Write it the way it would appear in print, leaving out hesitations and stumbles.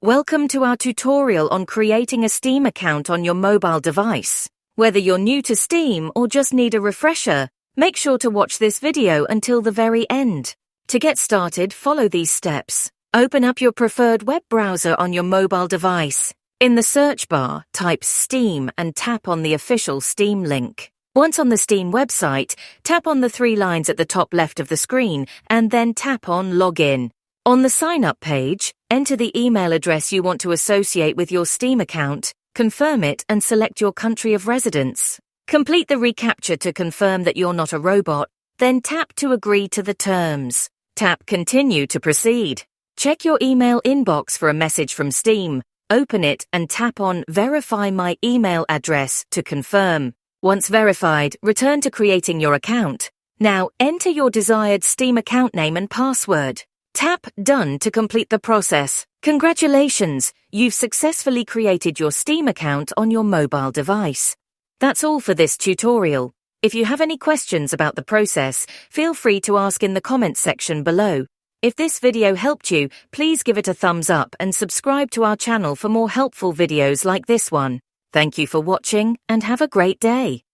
Welcome to our tutorial on creating a Steam account on your mobile device. Whether you're new to Steam or just need a refresher, make sure to watch this video until the very end. To get started, follow these steps. Open up your preferred web browser on your mobile device. In the search bar, type Steam and tap on the official Steam link. Once on the Steam website, tap on the 3 lines at the top left of the screen and then tap on Login. On the sign-up page, enter the email address you want to associate with your Steam account, confirm it and select your country of residence. Complete the reCAPTCHA to confirm that you're not a robot, then tap to agree to the terms. Tap Continue to proceed. Check your email inbox for a message from Steam. Open it and tap on Verify my email address to confirm. Once verified, return to creating your account. Now enter your desired Steam account name and password. Tap Done to complete the process. Congratulations! You've successfully created your Steam account on your mobile device. That's all for this tutorial. If you have any questions about the process, feel free to ask in the comments section below. If this video helped you, please give it a thumbs up and subscribe to our channel for more helpful videos like this one. Thank you for watching and have a great day.